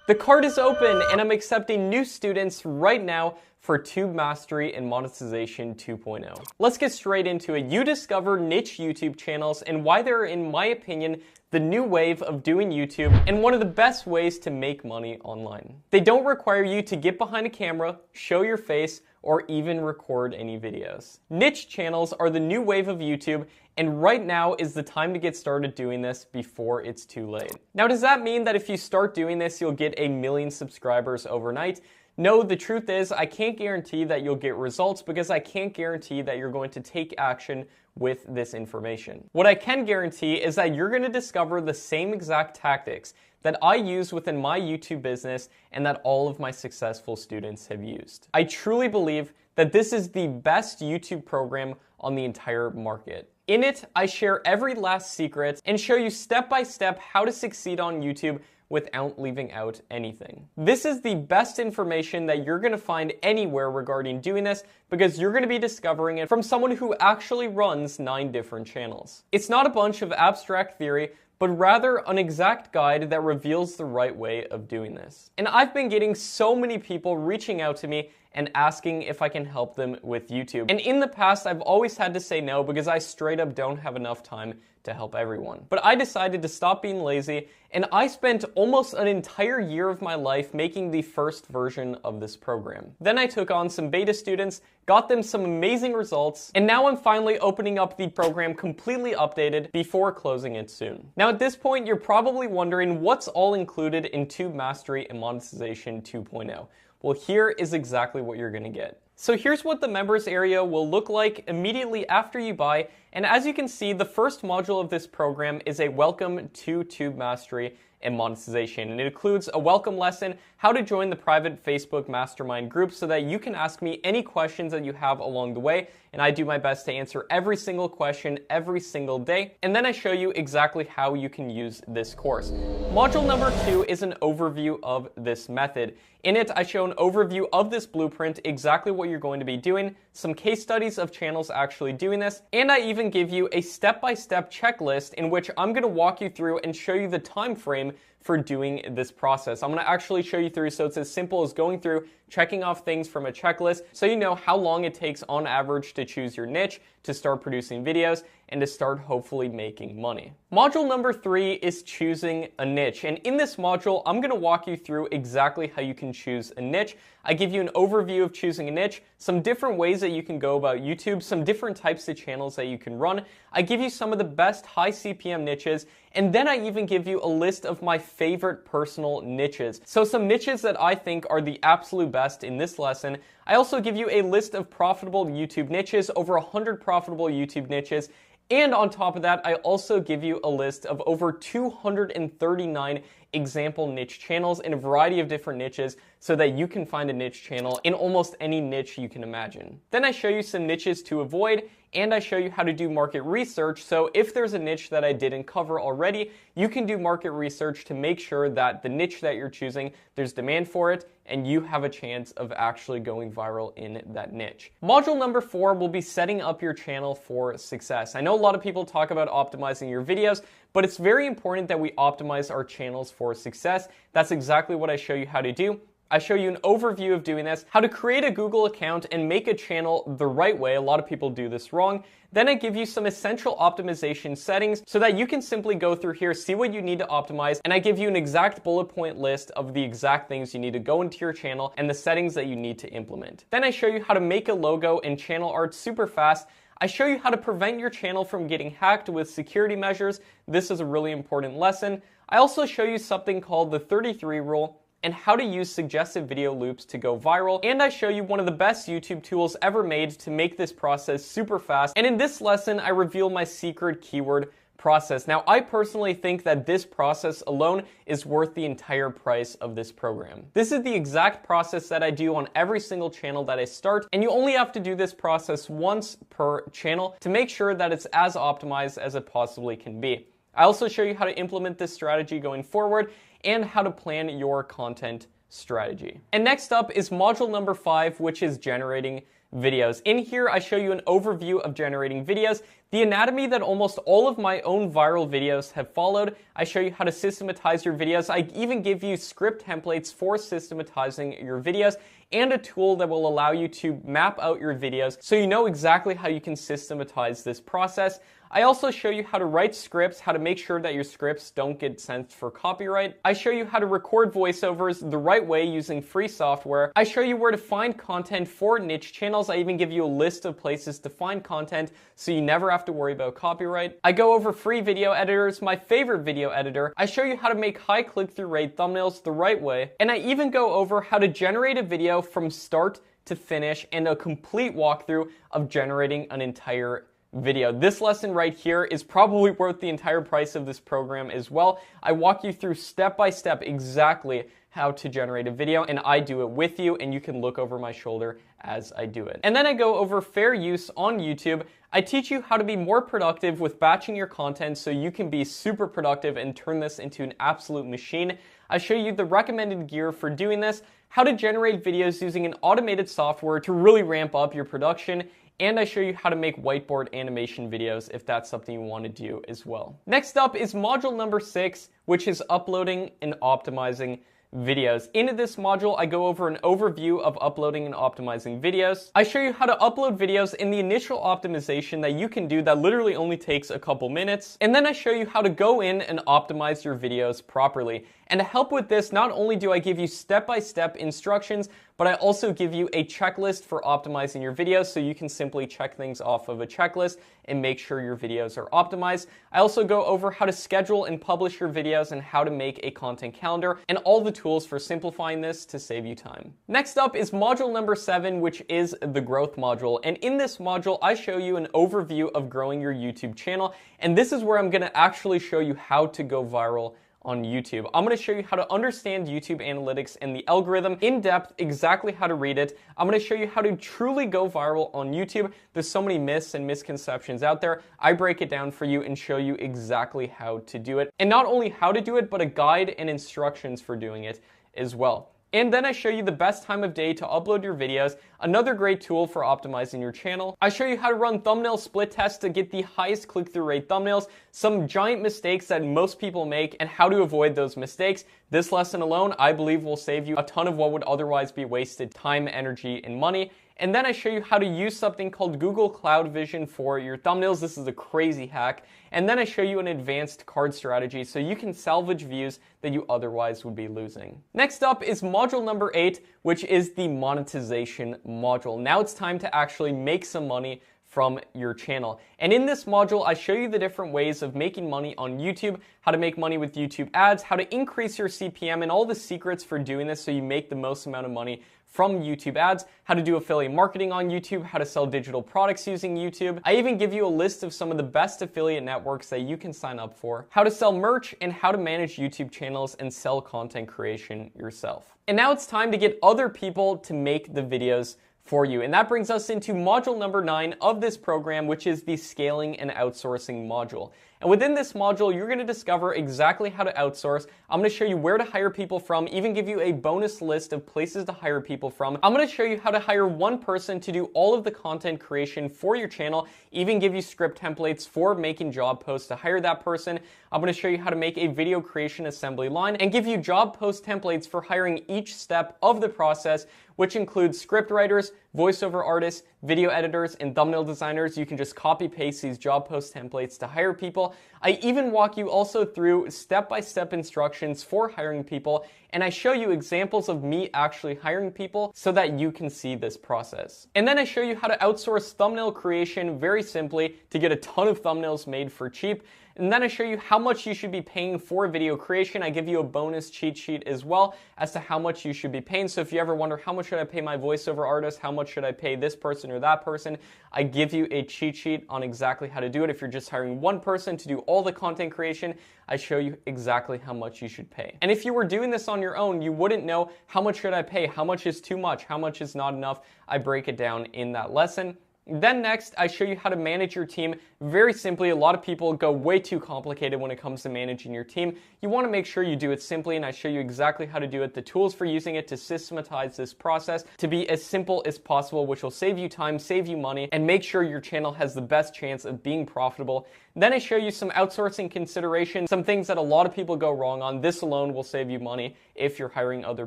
The card is open and I'm accepting new students right now for Tube Mastery and Monetization 2.0. Let's get straight into it. You discover niche YouTube channels and why they're, in my opinion, the new wave of doing YouTube and one of the best ways to make money online. They don't require you to get behind a camera, show your face, or even record any videos. Niche channels are the new wave of YouTube, and right now is the time to get started doing this before it's too late. Now, does that mean that if you start doing this, you'll get 1 million subscribers overnight? No, the truth is I can't guarantee that you'll get results because I can't guarantee that you're going to take action with this information. What I can guarantee is that you're going to discover the same exact tactics that I use within my YouTube business and that all of my successful students have used. I truly believe that this is the best YouTube program on the entire market. In it, I share every last secret and show you step by step how to succeed on YouTube without leaving out anything. This is the best information that you're gonna find anywhere regarding doing this because you're gonna be discovering it from someone who actually runs 9 different channels. It's not a bunch of abstract theory, but rather an exact guide that reveals the right way of doing this. And I've been getting so many people reaching out to me and asking if I can help them with YouTube. And in the past, I've always had to say no because I straight up don't have enough time to help everyone. But I decided to stop being lazy, and I spent almost an entire year of my life making the first version of this program. Then I took on some beta students, got them some amazing results, and now I'm finally opening up the program completely updated before closing it soon. Now at this point, you're probably wondering what's all included in Tube Mastery and Monetization 2.0. Well, here is exactly what you're gonna get. So here's what the members area will look like immediately after you buy, and as you can see, the first module of this program is a welcome to Tube Mastery and Monetization, and it includes a welcome lesson, how to join the private Facebook mastermind group so that you can ask me any questions that you have along the way, and I do my best to answer every single question every single day, and then I show you exactly how you can use this course. Module number 2 is an overview of this method. In it, I show an overview of this blueprint, exactly what you're going to be doing, some case studies of channels actually doing this, and I even give you a step-by-step checklist in which I'm going to walk you through and show you the time frame for doing this process. I'm going to actually show you through so it's as simple as going through, checking off things from a checklist so you know how long it takes on average to choose your niche, to start producing videos, and to start hopefully making money. Module number 3 is choosing a niche, and in this module I'm going to walk you through exactly how you can choose a niche. I give you an overview of choosing a niche, some different ways that you can go about YouTube, some different types of channels that you can run. I give you some of the best high CPM niches, and then I even give you a list of my favorite personal niches. So some niches that I think are the absolute best in this lesson. I also give you a list of profitable YouTube niches, over 100 profitable YouTube niches. And on top of that, I also give you a list of over 239 example niche channels in a variety of different niches so that you can find a niche channel in almost any niche you can imagine. Then I show you some niches to avoid, and I show you how to do market research. So if there's a niche that I didn't cover already, you can do market research to make sure that the niche that you're choosing, there's demand for it, and you have a chance of actually going viral in that niche. Module number 4 will be setting up your channel for success. I know a lot of people talk about optimizing your videos, but it's very important that we optimize our channels for success. That's exactly what I show you how to do. I show you an overview of doing this, how to create a Google account and make a channel the right way. A lot of people do this wrong. Then I give you some essential optimization settings so that you can simply go through here, see what you need to optimize, and I give you an exact bullet point list of the exact things you need to go into your channel and the settings that you need to implement. Then I show you how to make a logo and channel art super fast. I show you how to prevent your channel from getting hacked with security measures. This is a really important lesson. I also show you something called the 33 rule and how to use suggestive video loops to go viral. And I show you one of the best YouTube tools ever made to make this process super fast. And in this lesson, I reveal my secret keyword process. Now, I personally think that this process alone is worth the entire price of this program. This is the exact process that I do on every single channel that I start, and you only have to do this process once per channel to make sure that it's as optimized as it possibly can be. I also show you how to implement this strategy going forward and how to plan your content strategy. And next up is module number 5, which is generating videos. In here, I show you an overview of generating videos, the anatomy that almost all of my own viral videos have followed. I show you how to systematize your videos. I even give you script templates for systematizing your videos and a tool that will allow you to map out your videos so you know exactly how you can systematize this process. I also show you how to write scripts, how to make sure that your scripts don't get sent for copyright. I show you how to record voiceovers the right way using free software. I show you where to find content for niche channels. I even give you a list of places to find content so you never have to worry about copyright. I go over free video editors, my favorite video editor. I show you how to make high click-through rate thumbnails the right way. And I even go over how to generate a video from start to finish and a complete walkthrough of generating an entire video. This lesson right here is probably worth the entire price of this program as well. I walk you through step by step exactly how to generate a video, and I do it with you, and you can look over my shoulder as I do it. And then I go over fair use on YouTube. I teach you how to be more productive with batching your content so you can be super productive and turn this into an absolute machine. I show you the recommended gear for doing this, how to generate videos using an automated software to really ramp up your production, and I show you how to make whiteboard animation videos if that's something you want to do as well. Next up is module number 6, which is uploading and optimizing videos. In this module, I go over an overview of uploading and optimizing videos. I show you how to upload videos in the initial optimization that you can do that literally only takes a couple minutes. And then I show you how to go in and optimize your videos properly. And to help with this, not only do I give you step-by-step instructions, but I also give you a checklist for optimizing your videos so you can simply check things off of a checklist and make sure your videos are optimized. I also go over how to schedule and publish your videos and how to make a content calendar and all the tools for simplifying this to save you time. Next up is module number 7, which is the growth module. And in this module, I show you an overview of growing your YouTube channel. And this is where I'm going to actually show you how to go viral on YouTube. I'm going to show you how to understand YouTube analytics and the algorithm in depth, exactly how to read it. I'm going to show you how to truly go viral on YouTube. There's so many myths and misconceptions out there. I break it down for you and show you exactly how to do it. And not only how to do it, but a guide and instructions for doing it as well. And then I show you the best time of day to upload your videos, another great tool for optimizing your channel. I show you how to run thumbnail split tests to get the highest click-through rate thumbnails, some giant mistakes that most people make, and how to avoid those mistakes. This lesson alone, I believe, will save you a ton of what would otherwise be wasted time, energy, and money. And then I show you how to use something called Google Cloud Vision for your thumbnails. This is a crazy hack. And then I show you an advanced card strategy so you can salvage views that you otherwise would be losing. Next up is module number 8, which is the monetization module. Now it's time to actually make some money from your channel. And in this module, I show you the different ways of making money on YouTube, how to make money with YouTube ads, how to increase your CPM, and all the secrets for doing this so you make the most amount of money from YouTube ads, how to do affiliate marketing on YouTube, how to sell digital products using YouTube. I even give you a list of some of the best affiliate networks that you can sign up for, how to sell merch, and how to manage YouTube channels and sell content creation yourself. And now it's time to get other people to make the videos for you. And that brings us into module number 9 of this program, which is the scaling and outsourcing module. And within this module, you're going to discover exactly how to outsource. I'm going to show you where to hire people from, even give you a bonus list of places to hire people from. I'm going to show you how to hire one person to do all of the content creation for your channel, even give you script templates for making job posts to hire that person. I'm going to show you how to make a video creation assembly line and give you job post templates for hiring each step of the process, which includes script writers, voiceover artists, video editors, and thumbnail designers. You can just copy paste these job post templates to hire people. I even walk you also through step-by-step instructions for hiring people, and I show you examples of me actually hiring people so that you can see this process. And then I show you how to outsource thumbnail creation very simply to get a ton of thumbnails made for cheap. And then I show you how much you should be paying for video creation. I give you a bonus cheat sheet as well as to how much you should be paying. So if you ever wonder, how much should I pay my voiceover artist? How much should I pay this person or that person? I give you a cheat sheet on exactly how to do it. If you're just hiring one person to do all the content creation, I show you exactly how much you should pay. And if you were doing this on your own, you wouldn't know how much should I pay, how much is too much, how much is not enough. I break it down in that lesson. Then next, I show you how to manage your team very simply. A lot of people go way too complicated when it comes to managing your team. You want to make sure you do it simply, and I show you exactly how to do it, the tools for using it to systematize this process to be as simple as possible, which will save you time, save you money, and make sure your channel has the best chance of being profitable. Then I show you some outsourcing considerations, some things that a lot of people go wrong on. This alone will save you money if you're hiring other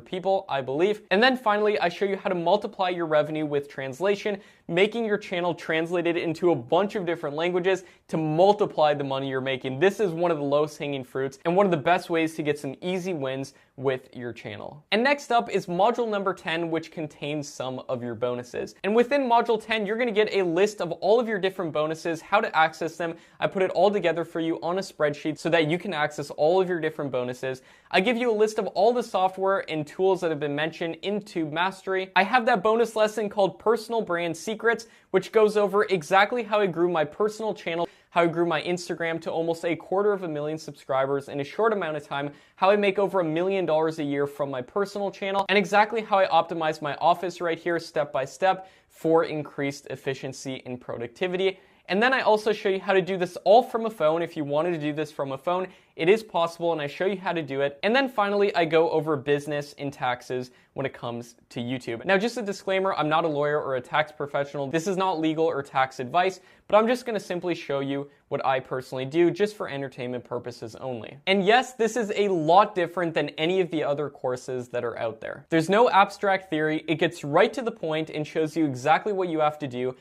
people, I believe. And then finally, I show you how to multiply your revenue with translation, making your channel translated into a bunch of different languages to multiply the money you're making. This is one of the lowest hanging fruits and one of the best ways to get some easy wins with your channel. And next up is module number 10, which contains some of your bonuses. And within module 10, you're gonna get a list of all of your different bonuses, how to access them. I put it all together for you on a spreadsheet so that you can access all of your different bonuses. I give you a list of all the software and tools that have been mentioned in Tube Mastery. I have that bonus lesson called Personal Brand Secrets, which goes over exactly how I grew my personal channel, how I grew my Instagram to almost 250,000 subscribers in a short amount of time, how I make over $1 million a year from my personal channel, and exactly how I optimize my office right here step by step for increased efficiency and productivity. And then I also show you how to do this all from a phone. If you wanted to do this from a phone, it is possible, and I show you how to do it. And then finally, I go over business and taxes when it comes to YouTube. Now, just a disclaimer, I'm not a lawyer or a tax professional. This is not legal or tax advice, but I'm just gonna simply show you what I personally do just for entertainment purposes only. And yes, this is a lot different than any of the other courses that are out there. There's no abstract theory. It gets right to the point and shows you exactly what you have to do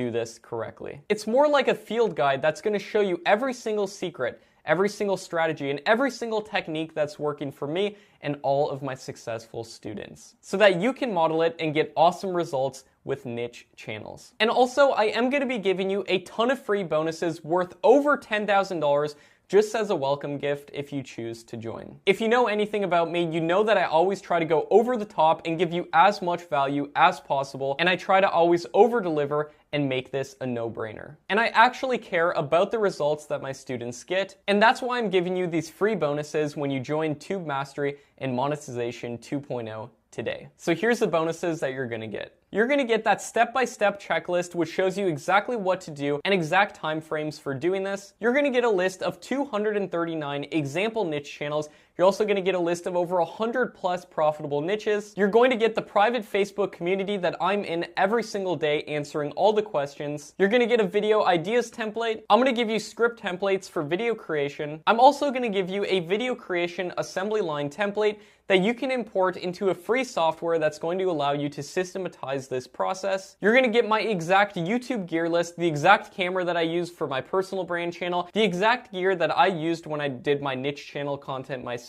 this correctly. It's more like a field guide that's going to show you every single secret, every single strategy, and every single technique that's working for me and all of my successful students, so that you can model it and get awesome results with niche channels. And also, I am going to be giving you a ton of free bonuses worth over $10,000 just as a welcome gift if you choose to join. If you know anything about me, you know that I always try to go over the top and give you as much value as possible, and I try to always over-deliver and make this a no-brainer. And I actually care about the results that my students get, and that's why I'm giving you these free bonuses when you join Tube Mastery and Monetization 2.0 today. So here's the bonuses that you're gonna get. You're gonna get that step-by-step checklist which shows you exactly what to do and exact time frames for doing this. You're gonna get a list of 239 example niche channels. You're also going to get a list of over 100 plus profitable niches. You're going to get the private Facebook community that I'm in every single day answering all the questions. You're going to get a video ideas template. I'm going to give you script templates for video creation. I'm also going to give you a video creation assembly line template that you can import into a free software that's going to allow you to systematize this process. You're going to get my exact YouTube gear list, the exact camera that I use for my personal brand channel, the exact gear that I used when I did my niche channel content myself.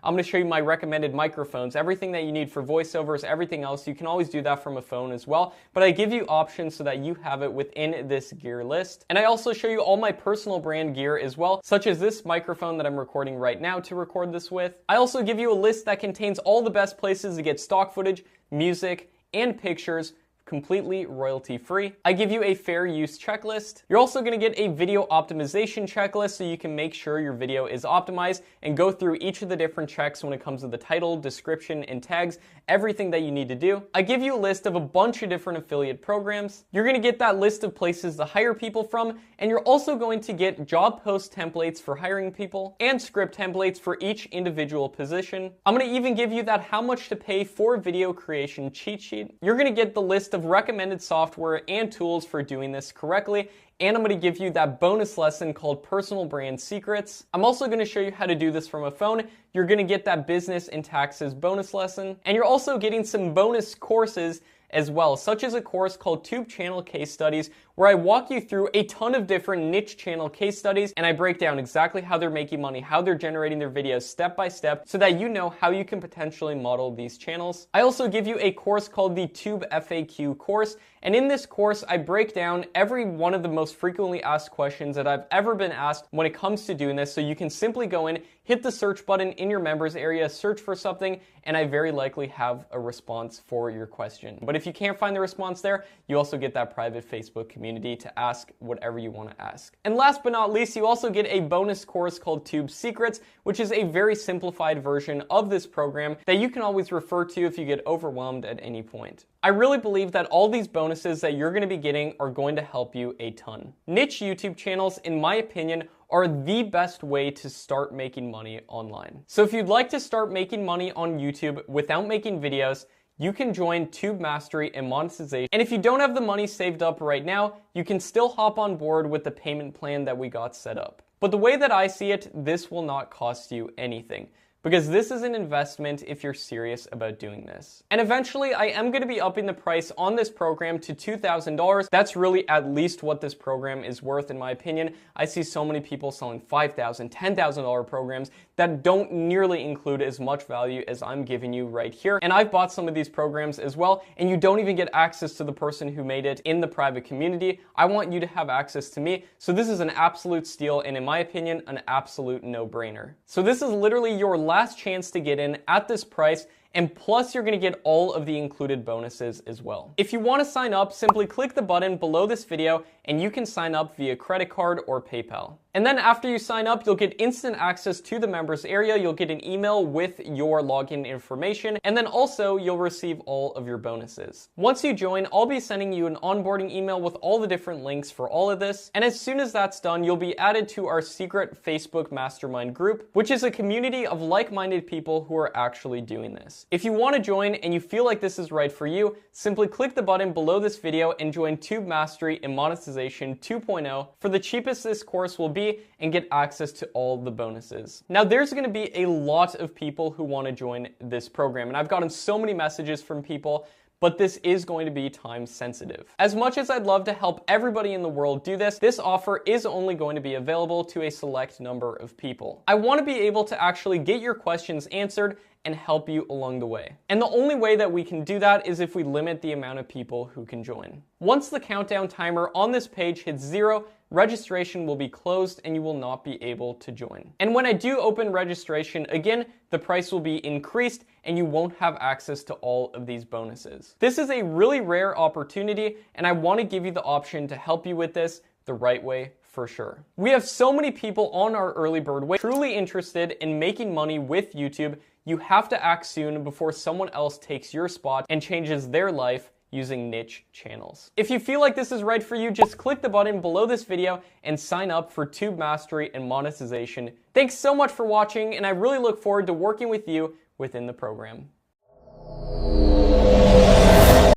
I'm going to show you my recommended microphones, everything that you need for voiceovers, everything else. You can always do that from a phone as well, but I give you options so that you have it within this gear list. And I also show you all my personal brand gear as well, such as this microphone that I'm recording right now to record this with. I also give you a list that contains all the best places to get stock footage, music, and pictures completely royalty free. I give you a fair use checklist. You're also going to get a video optimization checklist so you can make sure your video is optimized and go through each of the different checks when it comes to the title, description, and tags, everything that you need to do. I give you a list of a bunch of different affiliate programs. You're going to get that list of places to hire people from, and you're also going to get job post templates for hiring people and script templates for each individual position. I'm going to even give you that how much to pay for video creation cheat sheet. You're going to get the list of recommended software and tools for doing this correctly, and I'm going to give you that bonus lesson called Personal Brand Secrets. I'm also going to show you how to do this from a phone. You're going to get that business and taxes bonus lesson, and you're also getting some bonus courses as well, such as a course called Tube Channel Case Studies, where I walk you through a ton of different niche channel case studies, and I break down exactly how they're making money, how they're generating their videos step by step, so that you know how you can potentially model these channels. I also give you a course called the Tube FAQ course, and in this course, I break down every one of the most frequently asked questions that I've ever been asked when it comes to doing this, so you can simply go in, hit the search button in your members area, search for something, and I very likely have a response for your question. But if you can't find the response there, you also get that private Facebook community community to ask whatever you want to ask. And last but not least, you also get a bonus course called Tube Secrets, which is a very simplified version of this program that you can always refer to if you get overwhelmed at any point. I really believe that all these bonuses that you're going to be getting are going to help you a ton. Niche YouTube channels, in my opinion, are the best way to start making money online. So if you'd like to start making money on YouTube without making videos, you can join Tube Mastery and Monetization. And if you don't have the money saved up right now, you can still hop on board with the payment plan that we got set up. But the way that I see it, this will not cost you anything, because this is an investment if you're serious about doing this. And eventually, I am going to be upping the price on this program to $2,000. That's really at least what this program is worth, in my opinion. I see so many people selling $5,000, $10,000 programs that don't nearly include as much value as I'm giving you right here. And I've bought some of these programs as well, and you don't even get access to the person who made it in the private community. I want you to have access to me. So this is an absolute steal, and in my opinion, an absolute no-brainer. So this is literally your last chance to get in at this price, and plus you're going to get all of the included bonuses as well. If you want to sign up, simply click the button below this video and you can sign up via credit card or PayPal. And then after you sign up, you'll get instant access to the members area. You'll get an email with your login information, and then also you'll receive all of your bonuses. Once you join, I'll be sending you an onboarding email with all the different links for all of this. And as soon as that's done, you'll be added to our secret Facebook mastermind group, which is a community of like-minded people who are actually doing this. If you want to join and you feel like this is right for you, simply click the button below this video and join Tube Mastery and Monetization 2.0 for the cheapest this course will be, and get access to all the bonuses. Now, there's going to be a lot of people who want to join this program, and I've gotten so many messages from people, but this is going to be time sensitive. As much as I'd love to help everybody in the world do this, this offer is only going to be available to a select number of people. I want to be able to actually get your questions answered and help you along the way. And the only way that we can do that is if we limit the amount of people who can join. Once the countdown timer on this page hits 0, registration will be closed and you will not be able to join. And when I do open registration again, the price will be increased and you won't have access to all of these bonuses. This is a really rare opportunity, and I want to give you the option to help you with this the right way for sure. We have so many people on our early bird wait truly interested in making money with YouTube. You have to act soon before someone else takes your spot and changes their life using niche channels. If you feel like this is right for you, just click the button below this video and sign up for Tube Mastery and Monetization. Thanks so much for watching, and I really look forward to working with you within the program.